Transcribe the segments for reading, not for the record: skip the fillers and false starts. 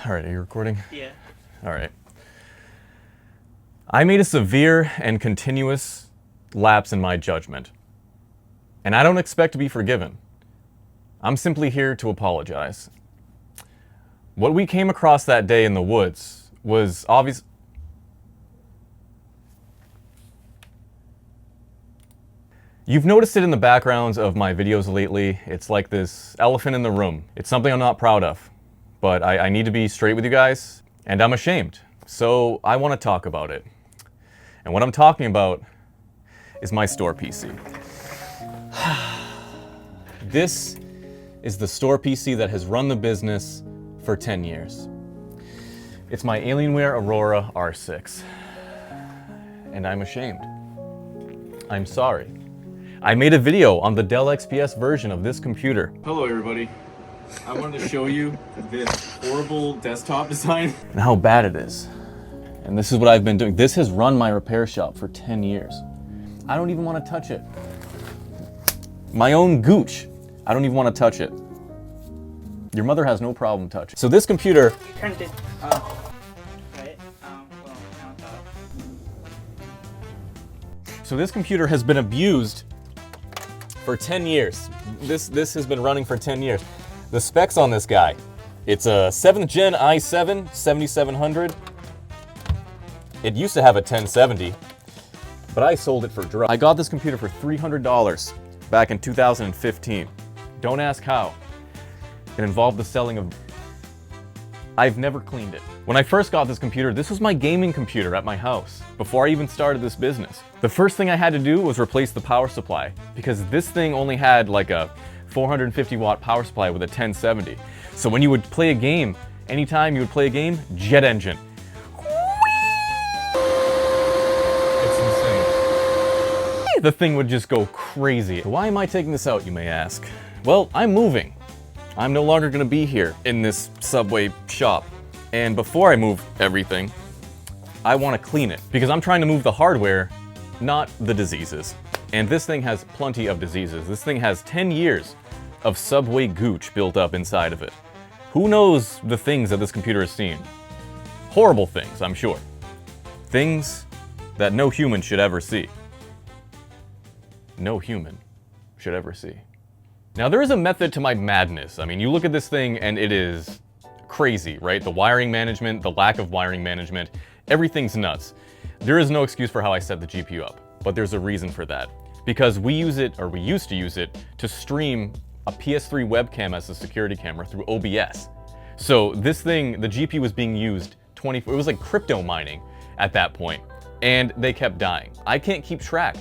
All right, are you recording? Yeah. All right. I made a severe and continuous lapse in my judgment, and I don't expect to be forgiven. I'm simply here to apologize. What we came across that day in the woods was obvious. You've noticed it in the backgrounds of my videos lately. It's like this elephant in the room. It's something I'm not proud of, but I need to be straight with you guys, and I'm ashamed. So I want to talk about it. And what I'm talking about is my store PC. This is the store PC that has run the business for 10 years. It's my Alienware Aurora R5. And I'm ashamed. I'm sorry. I made a video on the Dell XPS version of this computer. Hello everybody. I wanted to show you this horrible desktop design and how bad it is. And this is what I've been doing. This has run my repair shop for 10 years. I don't even want to touch it. My own gooch. I don't even want to touch it. Your mother has no problem touching. So this computer... Turned it off. Right? Well, now it's off. So this computer has been abused for 10 years. This has been running for 10 years. The specs on this guy, it's a 7th gen i7 7700. It used to have a 1070, but I sold it for dry. I got this computer for $300 back in 2015. Don't ask how. It involved the selling of... I've never cleaned it. When I first got this computer, this was my gaming computer at my house, before I even started this business. The first thing I had to do was replace the power supply, because this thing only had like a 450 watt power supply with a 1070. So when you would play a game, anytime you would play a game, jet engine. It's insane. The thing would just go crazy. Why am I taking this out, you may ask? Well, I'm moving. I'm no longer gonna be here in this Subway shop. And before I move everything, I wanna clean it, because I'm trying to move the hardware, not the diseases. And this thing has plenty of diseases. This thing has 10 years of Subway gooch built up inside of it. Who knows the things that this computer has seen? Horrible things, I'm sure. Things that no human should ever see. No human should ever see. Now there is a method to my madness. I mean, you look at this thing and it is crazy, right? The wiring management, the lack of wiring management, everything's nuts. There is no excuse for how I set the GPU up, but there's a reason for that. Because we use it, or we used to use it, to stream a PS3 webcam as a security camera through OBS. So this thing, the GPU was being used it was like crypto mining at that point, and they kept dying. I can't keep track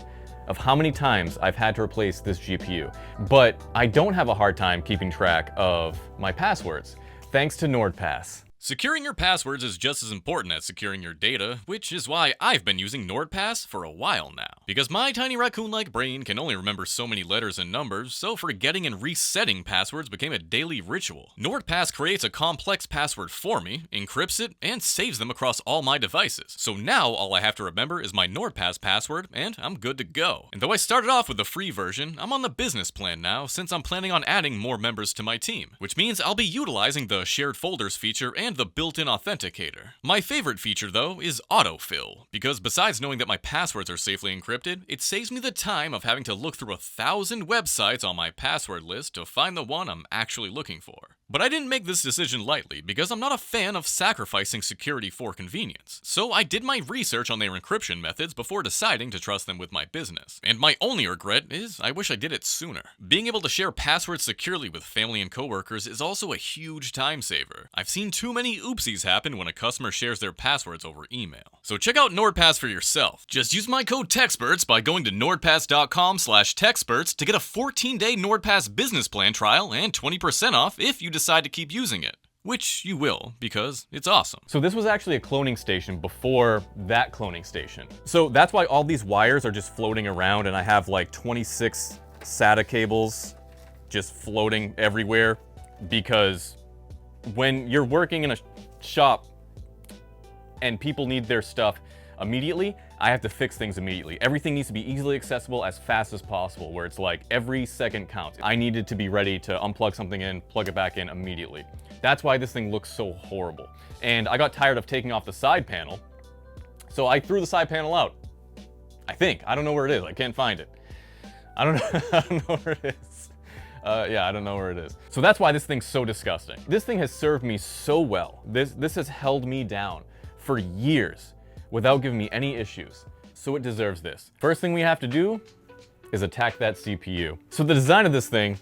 of how many times I've had to replace this GPU, but I don't have a hard time keeping track of my passwords, thanks to NordPass. Securing your passwords is just as important as securing your data, which is why I've been using NordPass for a while now. Because my tiny raccoon-like brain can only remember so many letters and numbers, so forgetting and resetting passwords became a daily ritual. NordPass creates a complex password for me, encrypts it, and saves them across all my devices. So now all I have to remember is my NordPass password, and I'm good to go. And though I started off with the free version, I'm on the business plan now since I'm planning on adding more members to my team, which means I'll be utilizing the shared folders feature and the built-in authenticator. My favorite feature though is autofill, because besides knowing that my passwords are safely encrypted, it saves me the time of having to look through 1,000 websites on my password list to find the one I'm actually looking for. But I didn't make this decision lightly, because I'm not a fan of sacrificing security for convenience. So I did my research on their encryption methods before deciding to trust them with my business. And my only regret is I wish I did it sooner. Being able to share passwords securely with family and coworkers is also a huge time saver. I've seen too many oopsies happen when a customer shares their passwords over email. So check out NordPass for yourself. Just use my code TechSperts by going to nordpass.com/techsperts to get a 14-day NordPass business plan trial and 20% off if you decide to keep using it. Which you will, because it's awesome. So this was actually a cloning station before that cloning station. So that's why all these wires are just floating around, and I have like 26 SATA cables just floating everywhere, because when you're working in a shop and people need their stuff immediately, I have to fix things immediately. Everything needs to be easily accessible as fast as possible, where it's like every second counts. I needed to be ready to unplug something in, plug it back in immediately. That's why this thing looks so horrible. And I got tired of taking off the side panel, so I threw the side panel out. I think. I don't know where it is. I can't find it. I don't know, I don't know where it is. Yeah, I don't know where it is. So that's why this thing's so disgusting. This thing has served me so well. This has held me down for years without giving me any issues. So it deserves this. First thing we have to do is attack that CPU. So the design of this thing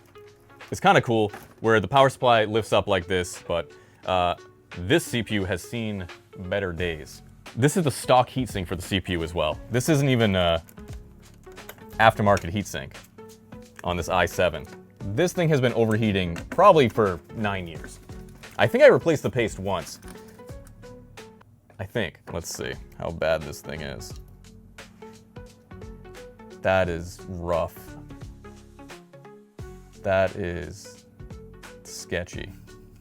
is kind of cool, where the power supply lifts up like this, but this CPU has seen better days. This is the stock heatsink for the CPU as well. This isn't even aftermarket heatsink on this i7. This thing has been overheating probably for 9 years. I think I replaced the paste once. I think. Let's see how bad this thing is. That is rough. That is sketchy.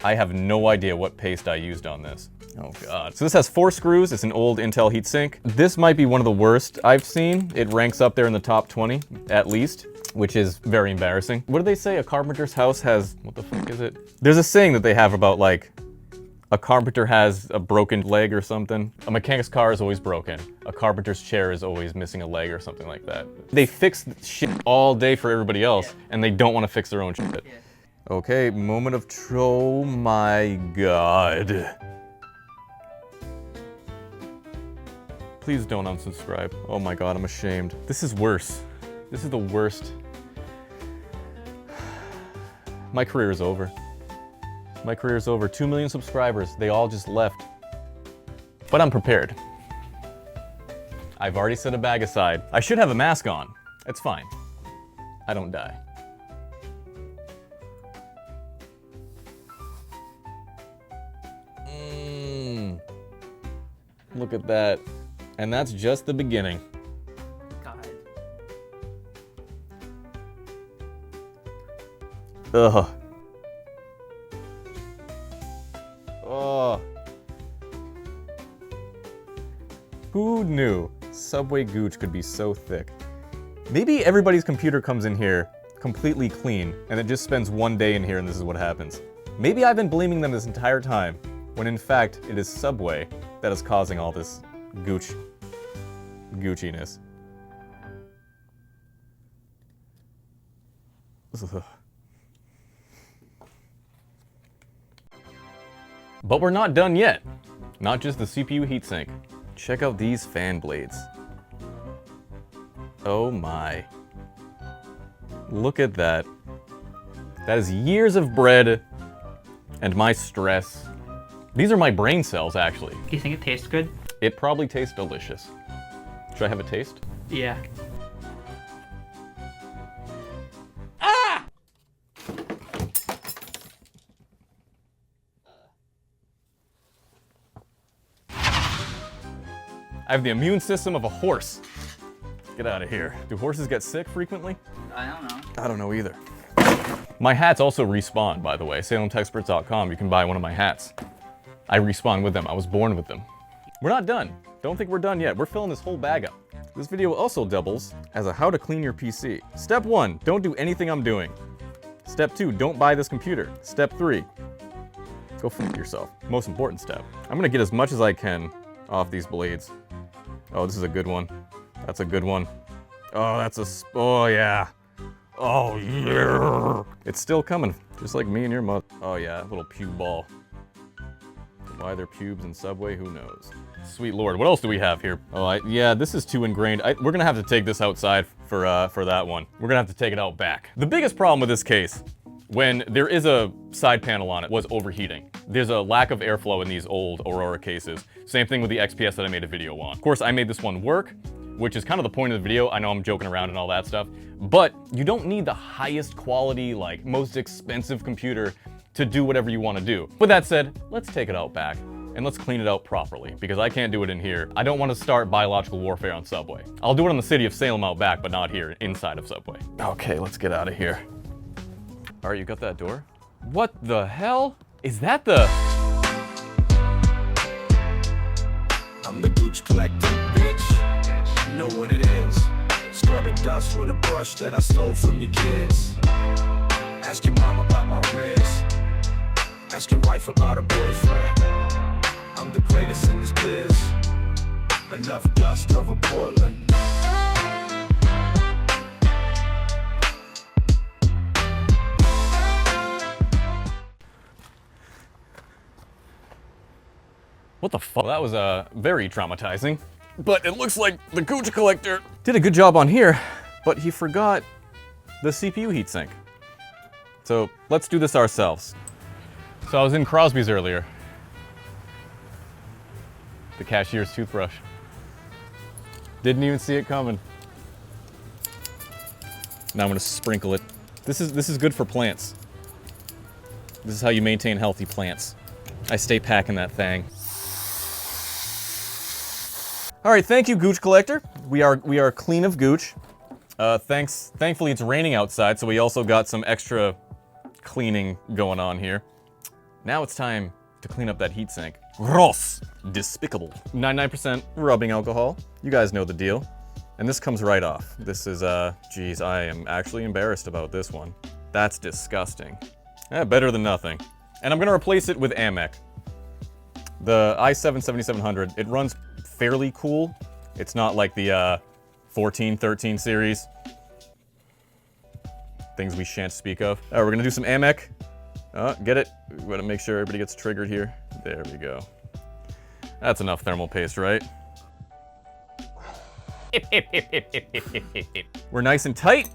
I have no idea what paste I used on this. Oh God. So this has 4 screws. It's an old Intel heatsink. This might be one of the worst I've seen. It ranks up there in the top 20, at least, which is very embarrassing. What do they say? A carpenter's house has, what the fuck is it? There's a saying that they have about, like, a carpenter has a broken leg or something. A mechanic's car is always broken. A carpenter's chair is always missing a leg or something like that. They fix shit all day for everybody else, and they don't want to fix their own shit. Okay, moment of oh my God. Please don't unsubscribe. Oh my God, I'm ashamed. This is worse. This is the worst. My career is over. My career is over. 2 million subscribers. They all just left. But I'm prepared. I've already set a bag aside. I should have a mask on. It's fine. I don't die. Look at that. And that's just the beginning. God. Ugh. Oh. Who knew Subway gooch could be so thick? Maybe everybody's computer comes in here completely clean and it just spends 1 day in here and this is what happens. Maybe I've been blaming them this entire time, when in fact it is Subway that is causing all this Gucciness. Ugh. But we're not done yet. Not just the CPU heatsink. Check out these fan blades. Oh my. Look at that. That is years of bread and my stress. These are my brain cells, actually. Do you think it tastes good? It probably tastes delicious. Should I have a taste? Yeah. I have the immune system of a horse. Get out of here. Do horses get sick frequently? I don't know. I don't know either. My hats also respawn, by the way. SalemTechSperts.com, you can buy one of my hats. I respawn with them. I was born with them. We're not done. Don't think we're done yet. We're filling this whole bag up. This video also doubles as a how to clean your PC. Step 1, don't do anything I'm doing. Step 2, don't buy this computer. Step 3, go fuck yourself. Most important step. I'm gonna get as much as I can off these blades. Oh, this is a good one. That's a good one. Oh, that's a, oh yeah. Oh yeah. It's still coming, just like me and your mother. Oh yeah, little pube ball. Why they're pubes in Subway, who knows? Sweet Lord, what else do we have here? Oh, yeah, this is too ingrained. We're gonna have to take this outside for that one. We're gonna have to take it out back. The biggest problem with this case, when there is a side panel on it, was overheating. There's a lack of airflow in these old Aurora cases. Same thing with the XPS that I made a video on. Of course, I made this one work, which is kind of the point of the video. I know I'm joking around and all that stuff, but you don't need the highest quality, like most expensive computer to do whatever you want to do. With that said, let's take it out back and let's clean it out properly, because I can't do it in here. I don't want to start biological warfare on Subway. I'll do it on the city of Salem out back, but not here, inside of Subway. Okay, let's get out of here. All right, you got that door? What the hell? Is that the... I'm the gooch collector, bitch. You know what it is. Scrubbing dust with a brush that I stole from your kids. Ask your mom about my wrist. asking wife about a boyfriend. I'm the greatest in this biz. Enough dust over Portland. What the fuck? That was very traumatizing. But it looks like the Gooch Collector did a good job on here, but he forgot the CPU heatsink. So let's do this ourselves. So I was in Crosby's earlier. The cashier's toothbrush. Didn't even see it coming. Now I'm gonna sprinkle it. This is good for plants. This is how you maintain healthy plants. I stay packing that thing. All right, thank you, Gooch Collector. We are clean of gooch. Thankfully it's raining outside, so we also got some extra cleaning going on here. Now it's time to clean up that heatsink. Gross, despicable. 99% rubbing alcohol. You guys know the deal. And this comes right off. This is, geez, I am actually embarrassed about this one. That's disgusting. Better than nothing. And I'm gonna replace it with AMEC. The i7-7700, it runs fairly cool. It's not like the 14, 13 series. Things we shan't speak of. All right, we're gonna do some AMEC. Get it? We gotta make sure everybody gets triggered here. There we go. That's enough thermal paste, right? We're nice and tight.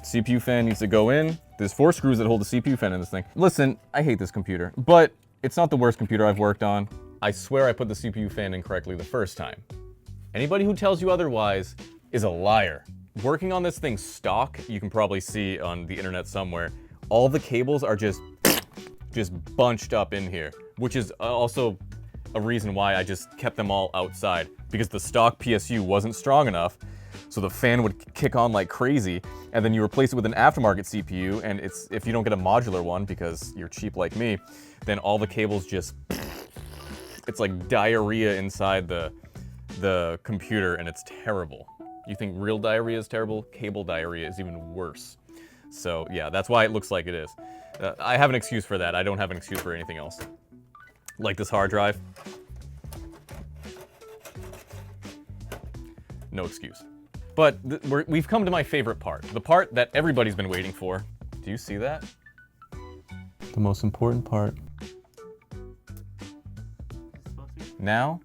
CPU fan needs to go in. There's 4 screws that hold the CPU fan in this thing. Listen, I hate this computer, but it's not the worst computer I've worked on. I swear I put the CPU fan in correctly the first time. Anybody who tells you otherwise is a liar. Working on this thing stock, you can probably see on the internet somewhere, all the cables are just bunched up in here, which is also a reason why I just kept them all outside, because the stock PSU wasn't strong enough, so the fan would kick on like crazy, and then you replace it with an aftermarket CPU, and if you don't get a modular one because you're cheap like me, then all the cables just, it's like diarrhea inside the computer, and it's terrible. You think real diarrhea is terrible? Cable diarrhea is even worse. So yeah, that's why it looks like it is. I have an excuse for that. I don't have an excuse for anything else. Like this hard drive. No excuse. But we've come to my favorite part. The part that everybody's been waiting for. Do you see that? The most important part. Now,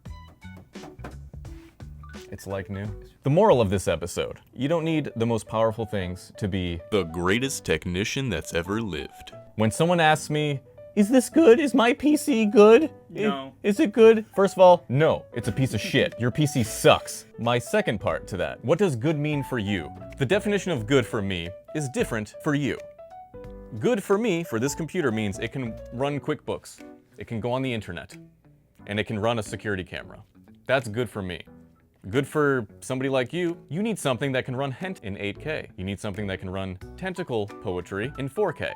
it's like new. The moral of this episode, you don't need the most powerful things to be The greatest technician that's ever lived. When someone asks me, is this good? Is my PC good? No. Is it good? First of all, no, it's a piece of shit. Your PC sucks. My second part to that, what does good mean for you? The definition of good for me is different for you. Good for me, for this computer, means it can run QuickBooks, it can go on the internet, and it can run a security camera. That's good for me. Good for somebody like you, you need something that can run Hent in 8K. You need something that can run tentacle poetry in 4K.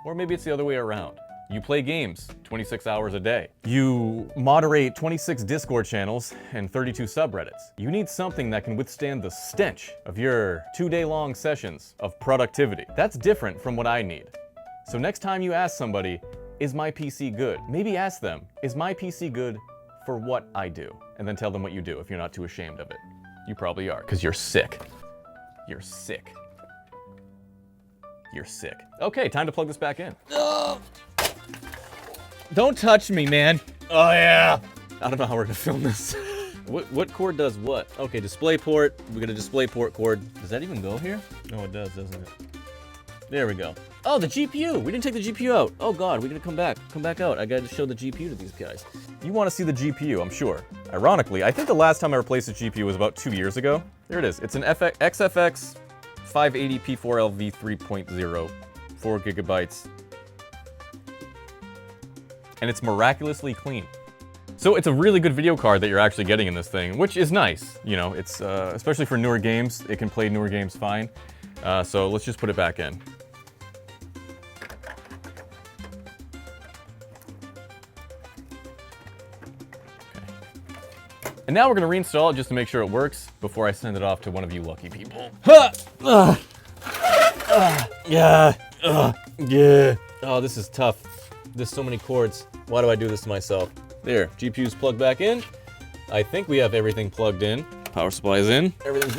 Or maybe it's the other way around. You play games 26 hours a day. You moderate 26 Discord channels and 32 subreddits. You need something that can withstand the stench of your 2-day-long sessions of productivity. That's different from what I need. So next time you ask somebody, is my PC good? Maybe ask them, is my PC good for what I do? And then tell them what you do if you're not too ashamed of it. You probably are, because you're sick. You're sick. You're sick. Okay, time to plug this back in. Don't touch me, man. Oh yeah. I don't know how we're gonna film this. What cord does what? Okay, display port. We got a display port cord. Does that even go here? No, it does, doesn't it? There we go. Oh, the GPU. We didn't take the GPU out. Oh God, we gotta come back out. I gotta show the GPU to these guys. You wanna see the GPU, I'm sure. Ironically, I think the last time I replaced the GPU was about 2 years ago. There it is. It's an XFX 580 P4LV 3.0, 4 gigabytes. And it's miraculously clean. So it's a really good video card that you're actually getting in this thing, which is nice. You know, it's especially for newer games, it can play newer games fine. So let's just put it back in. Okay. And now we're gonna reinstall it just to make sure it works before I send it off to one of you lucky people. Yeah. Oh, this is tough. this so many cords. Why do I do this to myself? There, GPU's plugged back in. I think we have everything plugged in. Power supply is in. Everything's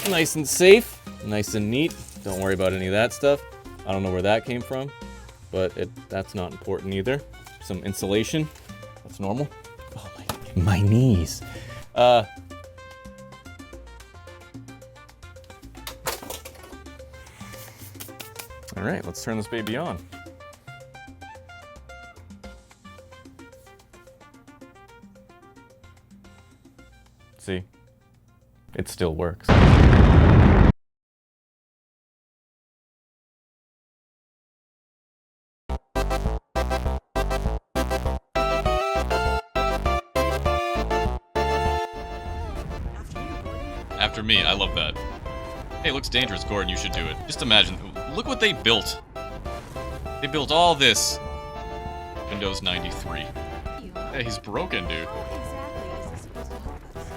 nice and safe, nice and neat. Don't worry about any of that stuff. I don't know where that came from, but that's not important either. Some insulation, that's normal. Oh my knees. All right, let's turn this baby on. See, it still works. After me, I love that. Hey, looks dangerous, Gordon, you should do it. Just imagine, look what they built. They built all this. Windows 93. Hey, he's broken, dude.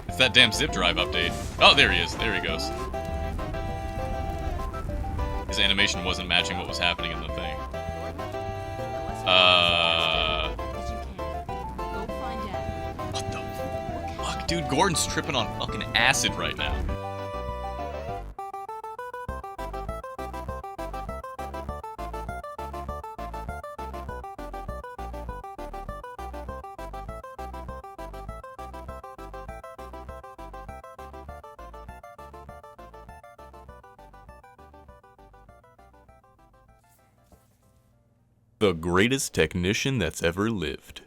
It's that damn zip drive update. Oh, there he is. There he goes. His animation wasn't matching what was happening in the thing. What the fuck? Dude, Gordon's tripping on fucking acid right now. The greatest technician that's ever lived.